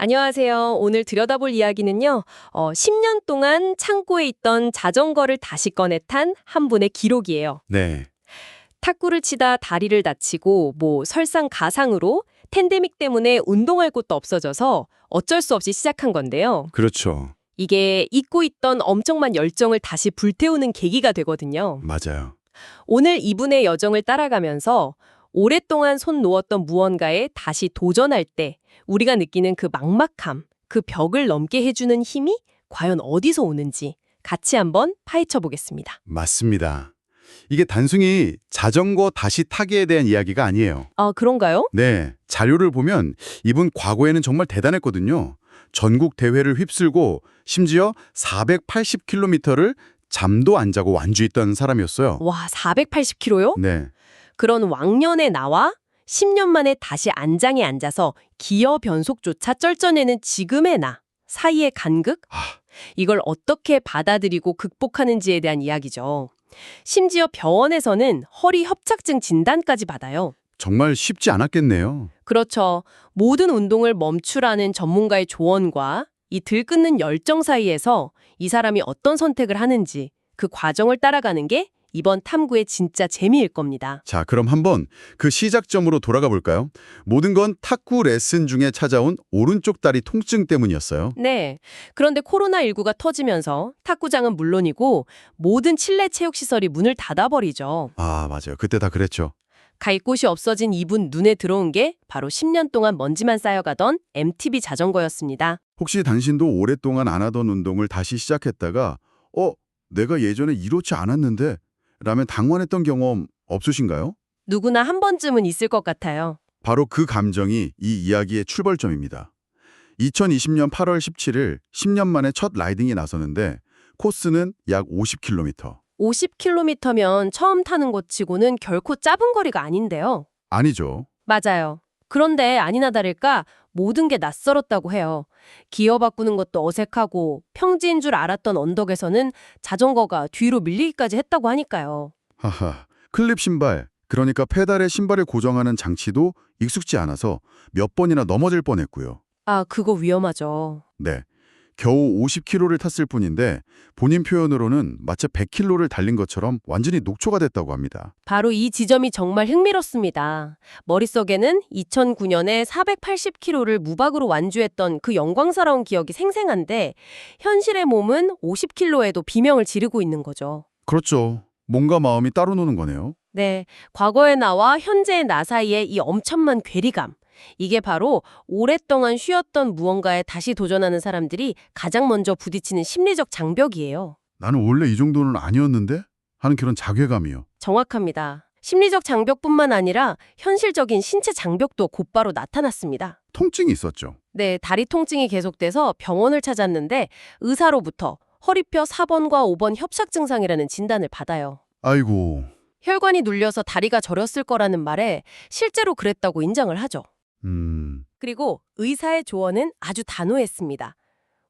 안녕하세요. 오늘 들여다볼 이야기는요. 10년 동안 창고에 있던 자전거를 다시 꺼내 탄 한 분의 기록이에요. 네, 탁구를 치다 다리를 다치고 설상가상으로 팬데믹 때문에 운동할 곳도 없어져서 어쩔 수 없이 시작한 건데요. 그렇죠. 이게 잊고 있던 엄청난 열정을 다시 불태우는 계기가 되거든요. 맞아요. 오늘 이분의 여정을 따라가면서 오랫동안 손 놓았던 무언가에 다시 도전할 때 우리가 느끼는 그 막막함, 그 벽을 넘게 해주는 힘이 과연 어디서 오는지 같이 한번 파헤쳐 보겠습니다. 맞습니다. 이게 단순히 자전거 다시 타기에 대한 이야기가 아니에요. 아, 그런가요? 네, 자료를 보면 이분 과거에는 정말 대단했거든요. 전국 대회를 휩쓸고 심지어 480km를 잠도 안 자고 완주했던 사람이었어요. 와, 480kg요? 네, 그런 왕년의 나와 10년 만에 다시 안장에 앉아서 기어 변속조차 쩔쩔내는 지금의 나 사이의 간극? 아, 이걸 어떻게 받아들이고 극복하는지에 대한 이야기죠. 심지어 병원에서는 허리 협착증 진단까지 받아요. 정말 쉽지 않았겠네요. 그렇죠. 모든 운동을 멈추라는 전문가의 조언과 이 들끓는 열정 사이에서 이 사람이 어떤 선택을 하는지 그 과정을 따라가는 게 이번 탐구의 진짜 재미일 겁니다. 자, 그럼 한번 그 시작점으로 돌아가 볼까요? 모든 건 탁구 레슨 중에 찾아온 오른쪽 다리 통증 때문이었어요. 네. 그런데 코로나19가 터지면서 탁구장은 물론이고 모든 실내 체육시설이 문을 닫아버리죠. 아, 맞아요. 그때 다 그랬죠. 갈 곳이 없어진 이분 눈에 들어온 게 바로 10년 동안 먼지만 쌓여가던 MTB 자전거였습니다. 혹시 당신도 오랫동안 안 하던 운동을 다시 시작했다가 내가 예전에 이렇지 않았는데? 라면 당황했던 경험 없으신가요? 누구나 한 번쯤은 있을 것 같아요. 바로 그 감정이 이 이야기의 출발점입니다. 2020년 8월 17일 10년 만에 첫 라이딩에 나서는데 코스는 약 50km. 50km면 처음 타는 것 치고는 결코 짧은 거리가 아닌데요. 아니죠. 맞아요. 그런데 아니나 다를까 모든 게 낯설었다고 해요. 기어 바꾸는 것도 어색하고 평지인 줄 알았던 언덕에서는 자전거가 뒤로 밀리기까지 했다고 하니까요. 하하. 클립 신발, 그러니까 페달에 신발을 고정하는 장치도 익숙지 않아서 몇 번이나 넘어질 뻔했고요. 아, 그거 위험하죠. 네. 겨우 50km를 탔을 뿐인데 본인 표현으로는 마치 100km를 달린 것처럼 완전히 녹초가 됐다고 합니다. 바로 이 지점이 정말 흥미롭습니다. 머릿속에는 2009년에 480km를 무박으로 완주했던 그 영광스러운 기억이 생생한데 현실의 몸은 50km에도 비명을 지르고 있는 거죠. 그렇죠. 몸과 마음이 따로 노는 거네요. 네, 과거의 나와 현재의 나 사이의 이 엄청난 괴리감. 이게 바로 오랫동안 쉬었던 무언가에 다시 도전하는 사람들이 가장 먼저 부딪히는 심리적 장벽이에요. 나는 원래 이 정도는 아니었는데? 하는 그런 자괴감이요. 정확합니다. 심리적 장벽뿐만 아니라 현실적인 신체 장벽도 곧바로 나타났습니다. 통증이 있었죠. 네, 다리 통증이 계속돼서 병원을 찾았는데 의사로부터 허리뼈 4번과 5번 협착 증상이라는 진단을 받아요. 아이고. 혈관이 눌려서 다리가 저렸을 거라는 말에 실제로 그랬다고 인정을 하죠. 그리고 의사의 조언은 아주 단호했습니다.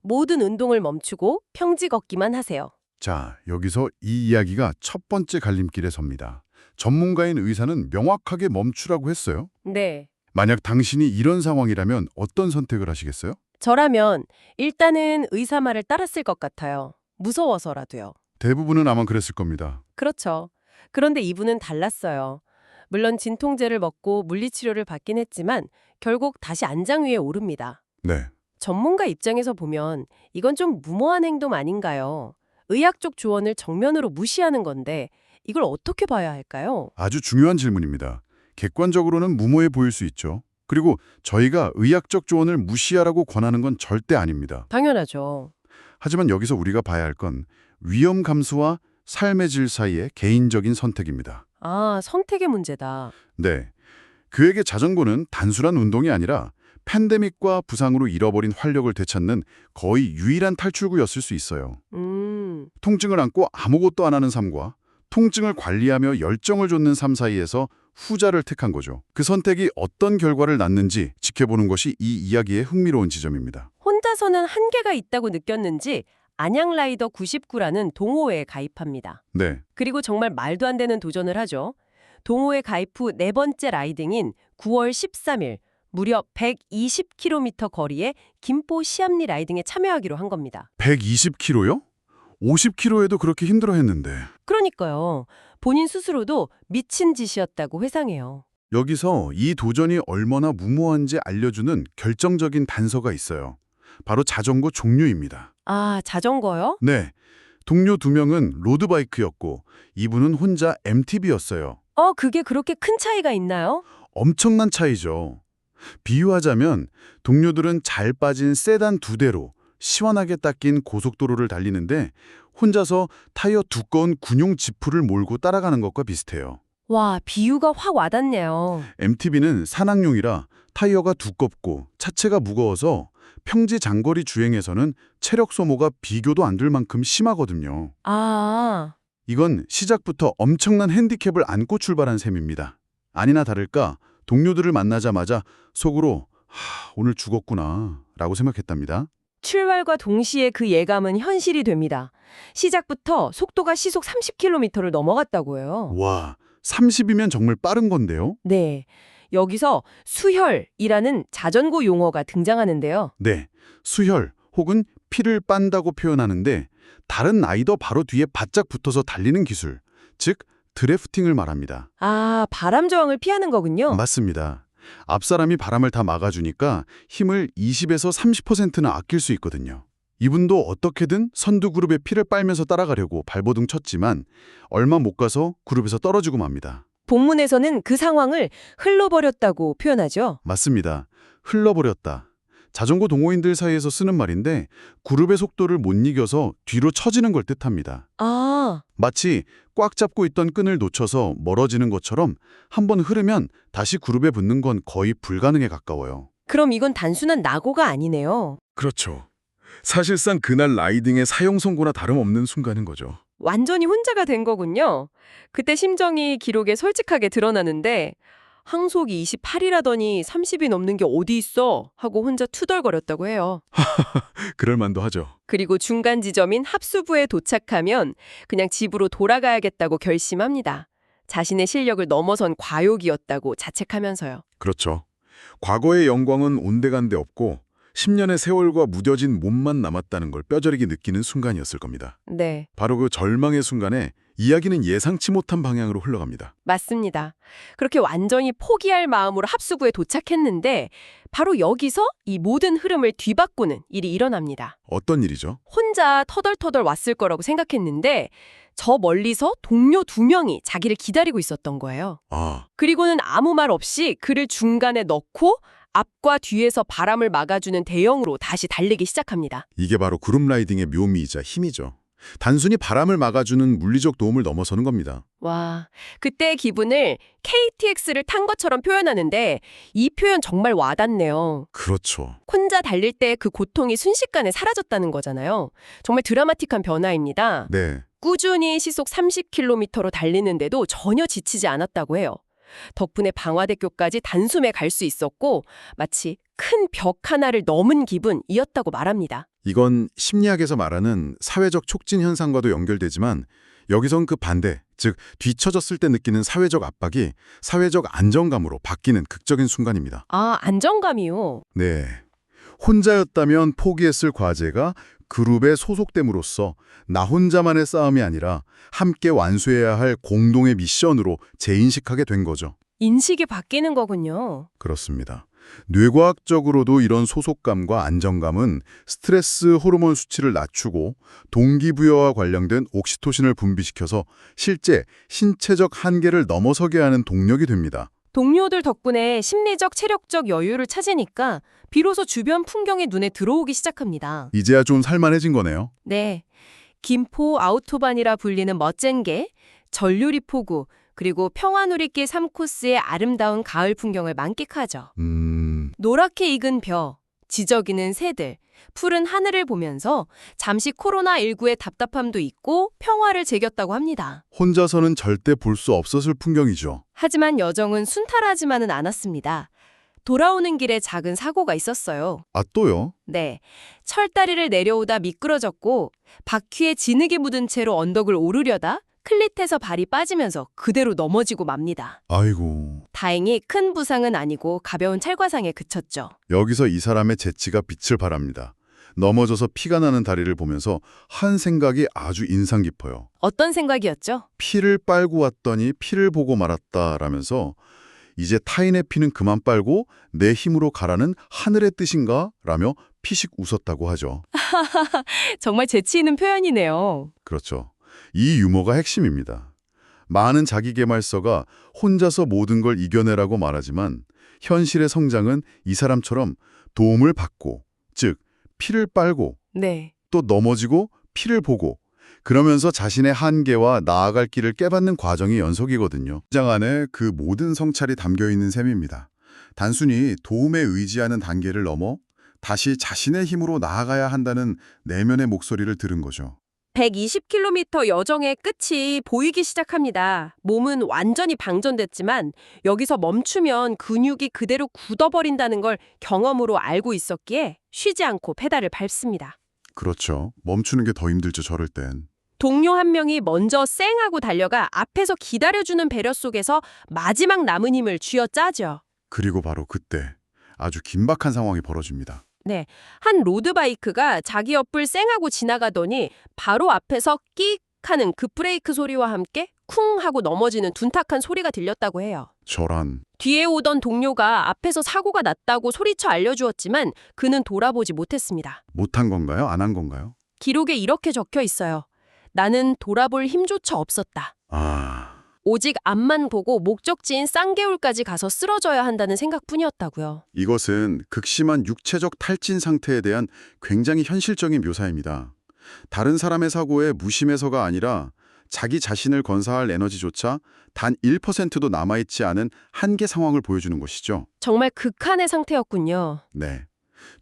모든 운동을 멈추고 평지 걷기만 하세요. 자, 여기서 이 이야기가 첫 번째 갈림길에 섭니다. 전문가인 의사는 명확하게 멈추라고 했어요. 네. 만약 당신이 이런 상황이라면 어떤 선택을 하시겠어요? 저라면 일단은 의사 말을 따랐을 것 같아요. 무서워서라도요. 대부분은 아마 그랬을 겁니다. 그렇죠. 그런데 이분은 달랐어요. 물론 진통제를 먹고 물리치료를 받긴 했지만 결국 다시 안장 위에 오릅니다. 네. 전문가 입장에서 보면 이건 좀 무모한 행동 아닌가요? 의학적 조언을 정면으로 무시하는 건데 이걸 어떻게 봐야 할까요? 아주 중요한 질문입니다. 객관적으로는 무모해 보일 수 있죠. 그리고 저희가 의학적 조언을 무시하라고 권하는 건 절대 아닙니다. 당연하죠. 하지만 여기서 우리가 봐야 할 건 위험 감수와 삶의 질 사이의 개인적인 선택입니다. 아, 선택의 문제다. 네. 그에게 자전거는 단순한 운동이 아니라 팬데믹과 부상으로 잃어버린 활력을 되찾는 거의 유일한 탈출구였을 수 있어요. 통증을 안고 아무것도 안 하는 삶과 통증을 관리하며 열정을 좇는 삶 사이에서 후자를 택한 거죠. 그 선택이 어떤 결과를 낳는지 지켜보는 것이 이 이야기의 흥미로운 지점입니다. 혼자서는 한계가 있다고 느꼈는지 안양라이더 99라는 동호회에 가입합니다. 네. 그리고 정말 말도 안 되는 도전을 하죠. 동호회 가입 후 네 번째 라이딩인 9월 13일 무려 120km 거리의 김포 시암리 라이딩에 참여하기로 한 겁니다. 120km요? 50km에도 그렇게 힘들어했는데. 그러니까요. 본인 스스로도 미친 짓이었다고 회상해요. 여기서 이 도전이 얼마나 무모한지 알려주는 결정적인 단서가 있어요. 바로 자전거 종류입니다. 아, 자전거요? 네, 동료 2명은 로드바이크였고 이분은 혼자 MTB였어요. 그게 그렇게 큰 차이가 있나요? 엄청난 차이죠. 비유하자면 동료들은 잘 빠진 세단 2대로 시원하게 닦인 고속도로를 달리는데 혼자서 타이어 두꺼운 군용 지프를 몰고 따라가는 것과 비슷해요. 와, 비유가 확 와닿네요. MTB는 산악용이라 타이어가 두껍고 차체가 무거워서 평지 장거리 주행에서는 체력 소모가 비교도 안 될 만큼 심하거든요. 아, 이건 시작부터 엄청난 핸디캡을 안고 출발한 셈입니다. 아니나 다를까 동료들을 만나자마자 속으로 오늘 죽었구나 라고 생각했답니다. 출발과 동시에 그 예감은 현실이 됩니다. 시작부터 속도가 시속 30km를 넘어갔다고 해요. 와, 30이면 정말 빠른 건데요? 네. 여기서 수혈이라는 자전거 용어가 등장하는데요. 네, 수혈 혹은 피를 빤다고 표현하는데 다른 라이더 바로 뒤에 바짝 붙어서 달리는 기술, 즉 드래프팅을 말합니다. 아, 바람 저항을 피하는 거군요. 맞습니다. 앞사람이 바람을 다 막아주니까 힘을 20에서 30%나 아낄 수 있거든요. 이분도 어떻게든 선두 그룹의 피를 빨면서 따라가려고 발버둥 쳤지만 얼마 못 가서 그룹에서 떨어지고 맙니다. 본문에서는 그 상황을 흘러버렸다고 표현하죠. 맞습니다. 흘러버렸다. 자전거 동호인들 사이에서 쓰는 말인데 그룹의 속도를 못 이겨서 뒤로 처지는 걸 뜻합니다. 아, 마치 꽉 잡고 있던 끈을 놓쳐서 멀어지는 것처럼 한번 흐르면 다시 그룹에 붙는 건 거의 불가능에 가까워요. 그럼 이건 단순한 낙오가 아니네요. 그렇죠. 사실상 그날 라이딩의 사형 선고나 다름없는 순간인 거죠. 완전히 혼자가 된 거군요. 그때 심정이 기록에 솔직하게 드러나는데 항속이 28이라더니 30이 넘는 게 어디 있어? 하고 혼자 투덜거렸다고 해요. 그럴 만도 하죠. 그리고 중간 지점인 합수부에 도착하면 그냥 집으로 돌아가야겠다고 결심합니다. 자신의 실력을 넘어선 과욕이었다고 자책하면서요. 그렇죠. 과거의 영광은 온데간데 없고 10년의 세월과 무뎌진 몸만 남았다는 걸 뼈저리게 느끼는 순간이었을 겁니다. 네, 바로 그 절망의 순간에 이야기는 예상치 못한 방향으로 흘러갑니다. 맞습니다. 그렇게 완전히 포기할 마음으로 합수부에 도착했는데 바로 여기서 이 모든 흐름을 뒤바꾸는 일이 일어납니다. 어떤 일이죠? 혼자 터덜터덜 왔을 거라고 생각했는데 저 멀리서 동료 2명이 자기를 기다리고 있었던 거예요. 아, 그리고는 아무 말 없이 그를 중간에 넣고 앞과 뒤에서 바람을 막아주는 대형으로 다시 달리기 시작합니다. 이게 바로 그룹 라이딩의 묘미이자 힘이죠. 단순히 바람을 막아주는 물리적 도움을 넘어서는 겁니다. 와, 그때의 기분을 KTX를 탄 것처럼 표현하는데 이 표현 정말 와닿네요. 그렇죠. 혼자 달릴 때 그 고통이 순식간에 사라졌다는 거잖아요. 정말 드라마틱한 변화입니다. 네. 꾸준히 시속 30km로 달리는데도 전혀 지치지 않았다고 해요. 덕분에 방화대교까지 단숨에 갈 수 있었고 마치 큰 벽 하나를 넘은 기분이었다고 말합니다. 이건 심리학에서 말하는 사회적 촉진 현상과도 연결되지만 여기선 그 반대, 즉 뒤처졌을 때 느끼는 사회적 압박이 사회적 안정감으로 바뀌는 극적인 순간입니다. 아, 안정감이요? 네. 혼자였다면 포기했을 과제가 그룹에 소속됨으로써 나 혼자만의 싸움이 아니라 함께 완수해야 할 공동의 미션으로 재인식하게 된 거죠. 인식이 바뀌는 거군요. 그렇습니다. 뇌과학적으로도 이런 소속감과 안정감은 스트레스 호르몬 수치를 낮추고 동기부여와 관련된 옥시토신을 분비시켜서 실제 신체적 한계를 넘어서게 하는 동력이 됩니다. 동료들 덕분에 심리적, 체력적 여유를 찾으니까 비로소 주변 풍경이 눈에 들어오기 시작합니다. 이제야 좀 살만해진 거네요. 네, 김포 아우토반이라 불리는 멋진 게 전류리 포구, 그리고 평화누리길 3코스의 아름다운 가을 풍경을 만끽하죠. 노랗게 익은 벼, 지저귀는 새들, 푸른 하늘을 보면서 잠시 코로나19의 답답함도 잊고 평화를 즐겼다고 합니다. 혼자서는 절대 볼 수 없었을 풍경이죠. 하지만 여정은 순탄하지만은 않았습니다. 돌아오는 길에 작은 사고가 있었어요. 아, 또요? 네, 철다리를 내려오다 미끄러졌고 바퀴에 진흙이 묻은 채로 언덕을 오르려다 클릿에서 발이 빠지면서 그대로 넘어지고 맙니다. 아이고. 다행히 큰 부상은 아니고 가벼운 찰과상에 그쳤죠. 여기서 이 사람의 재치가 빛을 발합니다. 넘어져서 피가 나는 다리를 보면서 한 생각이 아주 인상 깊어요. 어떤 생각이었죠? 피를 빨고 왔더니 피를 보고 말았다라면서 이제 타인의 피는 그만 빨고 내 힘으로 가라는 하늘의 뜻인가? 라며 피식 웃었다고 하죠. 정말 재치 있는 표현이네요. 그렇죠. 이 유머가 핵심입니다. 많은 자기계발서가 혼자서 모든 걸 이겨내라고 말하지만 현실의 성장은 이 사람처럼 도움을 받고, 즉 피를 빨고 네. 또 넘어지고 피를 보고 그러면서 자신의 한계와 나아갈 길을 깨닫는 과정이 연속이거든요. 장 안에 그 모든 성찰이 담겨있는 셈입니다. 단순히 도움에 의지하는 단계를 넘어 다시 자신의 힘으로 나아가야 한다는 내면의 목소리를 들은 거죠. 120km 여정의 끝이 보이기 시작합니다. 몸은 완전히 방전됐지만 여기서 멈추면 근육이 그대로 굳어버린다는 걸 경험으로 알고 있었기에 쉬지 않고 페달을 밟습니다. 그렇죠. 멈추는 게 더 힘들죠, 저럴 땐. 동료 한 명이 먼저 쌩하고 달려가 앞에서 기다려주는 배려 속에서 마지막 남은 힘을 쥐어짜죠. 그리고 바로 그때 아주 긴박한 상황이 벌어집니다. 네, 한 로드바이크가 자기 옆을 쌩하고 지나가더니 바로 앞에서 끽 하는 급브레이크 소리와 함께 쿵 하고 넘어지는 둔탁한 소리가 들렸다고 해요. 저란. 뒤에 오던 동료가 앞에서 사고가 났다고 소리쳐 알려주었지만 그는 돌아보지 못했습니다. 못한 건가요? 안 한 건가요? 기록에 이렇게 적혀 있어요. 나는 돌아볼 힘조차 없었다. 오직 앞만 보고 목적지인 쌍개울까지 가서 쓰러져야 한다는 생각뿐이었다고요. 이것은 극심한 육체적 탈진 상태에 대한 굉장히 현실적인 묘사입니다. 다른 사람의 사고에 무심해서가 아니라 자기 자신을 건사할 에너지조차 단 1%도 남아있지 않은 한계 상황을 보여주는 것이죠. 정말 극한의 상태였군요. 네.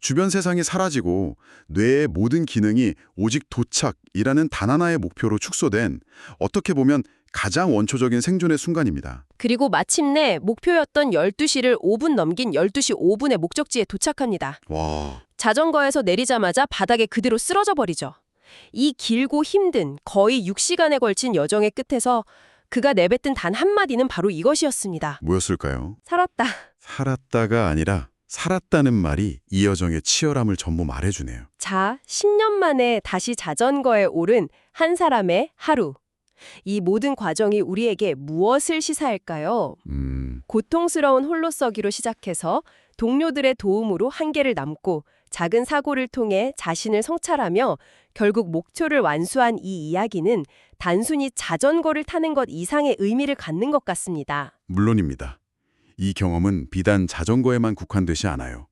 주변 세상이 사라지고 뇌의 모든 기능이 오직 도착이라는 단 하나의 목표로 축소된 어떻게 보면 가장 원초적인 생존의 순간입니다. 그리고 마침내 목표였던 12시를 5분 넘긴 12시 5분에 목적지에 도착합니다. 와, 자전거에서 내리자마자 바닥에 그대로 쓰러져 버리죠. 이 길고 힘든 거의 6시간에 걸친 여정의 끝에서 그가 내뱉은 단 한마디는 바로 이것이었습니다. 뭐였을까요? 살았다. 살았다가 아니라 살았다는 말이 이 여정의 치열함을 전부 말해주네요. 자, 10년 만에 다시 자전거에 오른 한 사람의 하루. 이 모든 과정이 우리에게 무엇을 시사할까요? 고통스러운 홀로서기로 시작해서 동료들의 도움으로 한계를 넘고 작은 사고를 통해 자신을 성찰하며 결국 목표를 완수한 이 이야기는 단순히 자전거를 타는 것 이상의 의미를 갖는 것 같습니다. 물론입니다. 이 경험은 비단 자전거에만 국한되지 않아요.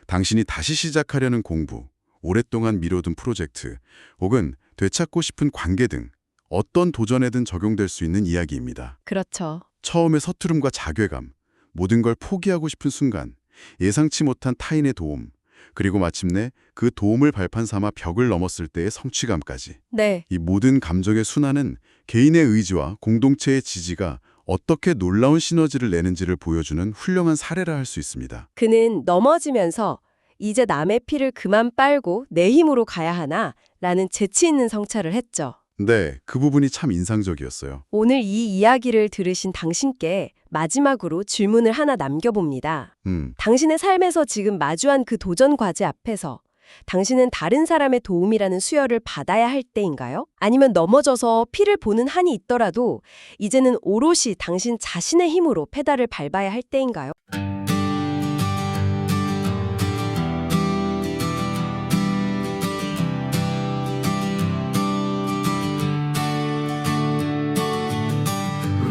당신이 다시 시작하려는 공부, 오랫동안 미뤄둔 프로젝트, 혹은 되찾고 싶은 관계 등 어떤 도전에든 적용될 수 있는 이야기입니다. 그렇죠. 처음에 서투름과 자괴감, 모든 걸 포기하고 싶은 순간, 예상치 못한 타인의 도움, 그리고 마침내 그 도움을 발판 삼아 벽을 넘었을 때의 성취감까지. 네. 이 모든 감정의 순환은 개인의 의지와 공동체의 지지가 어떻게 놀라운 시너지를 내는지를 보여주는 훌륭한 사례라 할 수 있습니다. 그는 넘어지면서 이제 남의 피를 그만 빨고 내 힘으로 가야 하나 라는 재치 있는 성찰을 했죠. 네, 그 부분이 참 인상적이었어요. 오늘 이 이야기를 들으신 당신께 마지막으로 질문을 하나 남겨봅니다. 당신의 삶에서 지금 마주한 그 도전 과제 앞에서 당신은 다른 사람의 도움이라는 수혈을 받아야 할 때인가요? 아니면 넘어져서 피를 보는 한이 있더라도 이제는 오롯이 당신 자신의 힘으로 페달을 밟아야 할 때인가요?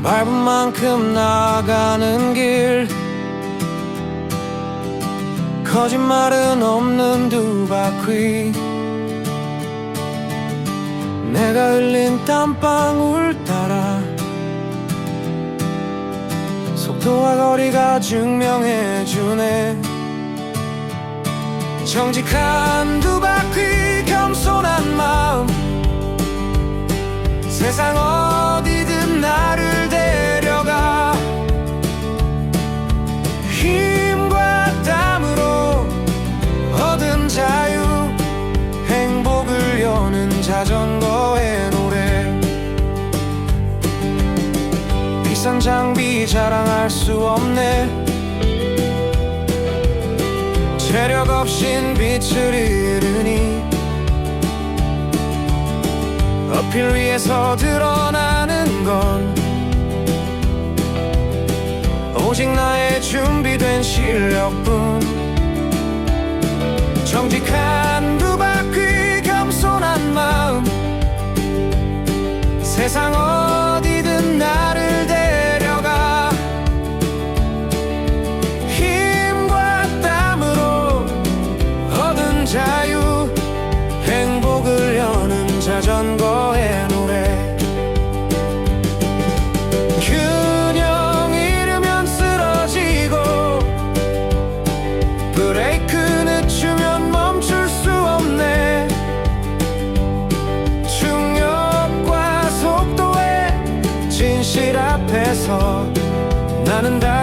밟은 만큼 나아가는 길 거짓말은 없는 두 바퀴 내가 흘린 땀방울 따라 속도와 거리가 증명해주네 정직한 두 바퀴 겸손한 마음 세상 어디든 나를 데려가 힘과 땀으로 얻은 자유 행복을 여는 자전거의 노래 감당할 수 없네. 체력 없인 빛을 잃으니 어필 위에서 드러나는 건 오직 나의 준비된 실력뿐. 정직한 두 바퀴 겸손한 마음, 세상 어디든 나를 데려가. 힘과 땀으로 얻은 자유, 행복을 여는 자전거의 노래. 균형 잃으면 쓰러지고 브레이크 늦추면 멈출 수 없네. 중력과 속도의 진실 앞에서 나는 다